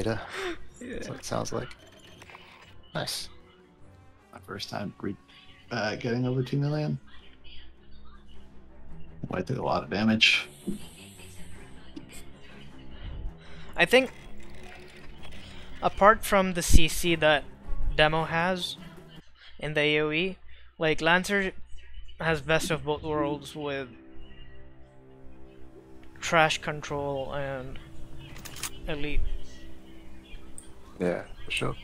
data. Yeah. That's what it sounds like. Nice. My first time getting over 2 million. I took a lot of damage. I think apart from the CC that Demo has in the AoE, like Lancer has best of both worlds with trash control and elite. Yeah, for sure.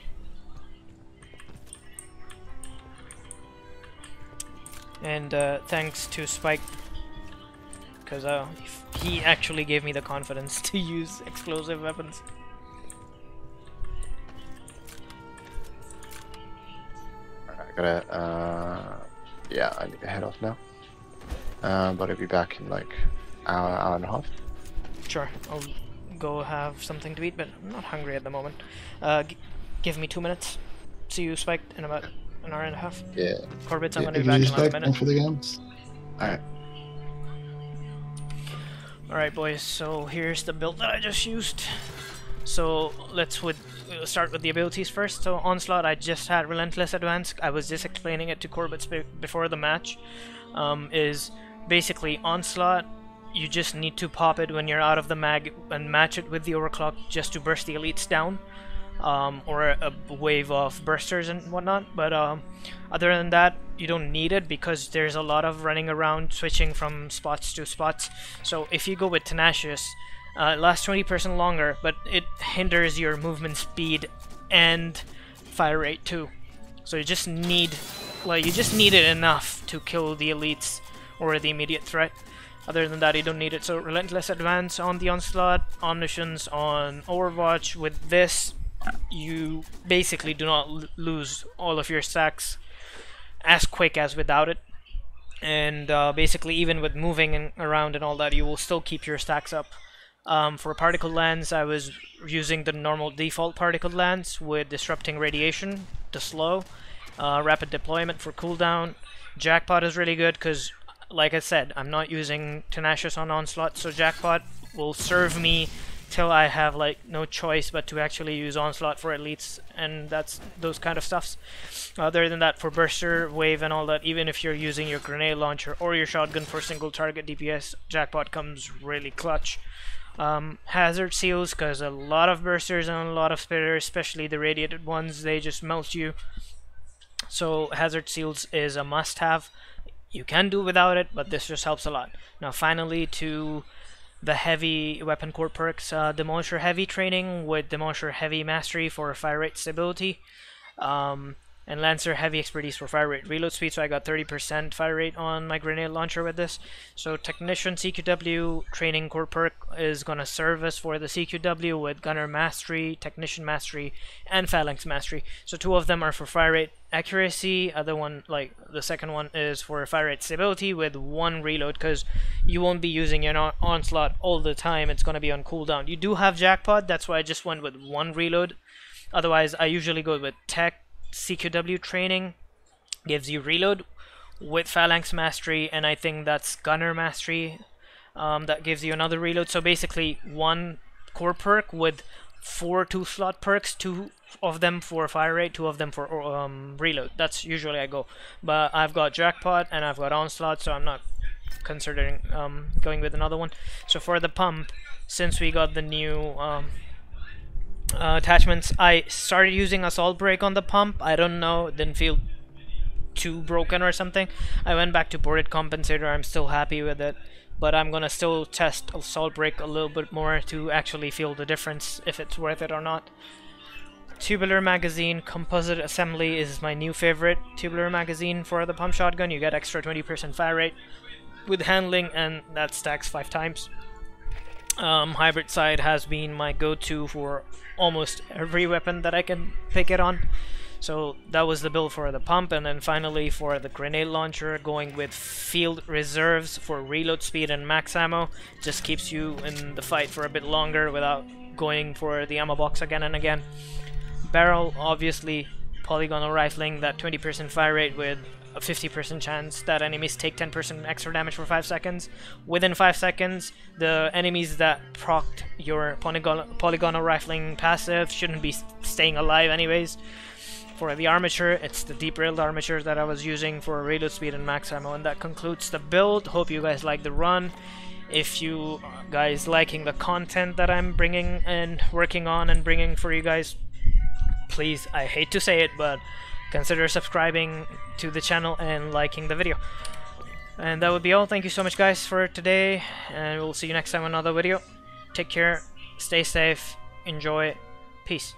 And thanks to Spike, because he actually gave me the confidence to use explosive weapons. I gotta, yeah, I need to head off now. But I'll be back in like hour and a half. Sure, I'll go have something to eat, but I'm not hungry at the moment. Give me 2 minutes. See you, Spike, in about an hour and a half. Yeah. Corbett, I'm Yeah, gonna be back in like a minute. for the games. Alright. Alright, boys, so here's the build that I just used. So let's start with the abilities first. So Onslaught, I just had Relentless Advance. I was just explaining it to Corbett before the match. Is basically Onslaught, you just need to pop it when you're out of the mag and match it with the Overclock just to burst the elites down. Or a wave of bursters and whatnot, but other than that, you don't need it because there's a lot of running around, switching from spots to spots. So if you go with Tenacious, it lasts 20% longer, but it hinders your movement speed and fire rate too. So you just need, it enough to kill the elites or the immediate threat. Other than that, you don't need it. So Relentless Advance on the Onslaught, Omniscience on Overwatch. With this, you basically do not lose all of your stacks as quick as without it, and basically even with moving around and all that, you will still keep your stacks up. For Particle Lance, I was using the normal default Particle Lance with Disrupting Radiation to slow, Rapid Deployment for cooldown. Jackpot is really good because, like I said, I'm not using Tenacious on Onslaught, so Jackpot will serve me till I have like no choice but to actually use Onslaught for elites, and that's those kind of stuffs. Other than that, for Burster, Wave and all that, even if you're using your grenade launcher or your shotgun for single target DPS, Jackpot comes really clutch. Hazard Seals, because a lot of Bursters and a lot of Spitters, especially the radiated ones, they just melt you. So Hazard Seals is a must-have. You can do without it, but this just helps a lot. Now finally, to the heavy weapon core perks, Demolisher Heavy training with Demolisher Heavy Mastery for fire rate stability, and Lancer Heavy Expertise for fire rate reload speed, so I got 30% fire rate on my grenade launcher with this. So Technician CQW training core perk is gonna serve us for the CQW with Gunner Mastery, Technician Mastery, and Phalanx Mastery. So 2 of them are for fire rate accuracy, other one, like the second one, is for fire rate stability with 1 reload, because you won't be using your Onslaught all the time, it's gonna be on cooldown. You do have Jackpot, that's why I just went with 1 reload. Otherwise, I usually go with Tech CQW training, gives you reload with Phalanx Mastery, and I think that's Gunner Mastery, that gives you another reload. So basically 1 core perk with 4 2-slot perks, 2 of them for fire rate, 2 of them for reload. That's usually I go, but I've got Jackpot and I've got Onslaught, so I'm not considering going with another one. So for the pump, since we got the new attachments, I started using Assault Break on the pump. I don't know, it didn't feel too broken or something. I went back to Boarded Compensator. I'm still happy with it, but I'm gonna still test Assault Break a little bit more to actually feel the difference, if it's worth it or not. Tubular Magazine Composite Assembly is my new favorite tubular magazine for the pump shotgun. You get extra 20% fire rate with handling, and that stacks 5 times. Hybrid Side has been my go-to for almost every weapon that I can pick it on. So that was the build for the pump, and then finally for the grenade launcher, going with Field Reserves for reload speed and max ammo. Just keeps you in the fight for a bit longer without going for the ammo box again and again. Barrel, obviously, polygonal rifling, that 20% fire rate with a 50% chance that enemies take 10% extra damage for 5 seconds. Within 5 seconds, the enemies that procced your polygonal rifling passive shouldn't be staying alive anyways. For the armature, it's the deep railed armature that I was using for reload speed and max ammo, and that concludes the build. Hope you guys like the run. If you guys liking the content that I'm bringing and working on and bringing for you guys, please, I hate to say it, but consider subscribing to the channel and liking the video. And that would be all. Thank you so much guys for today, and we'll see you next time on another video. Take care, stay safe, enjoy, peace.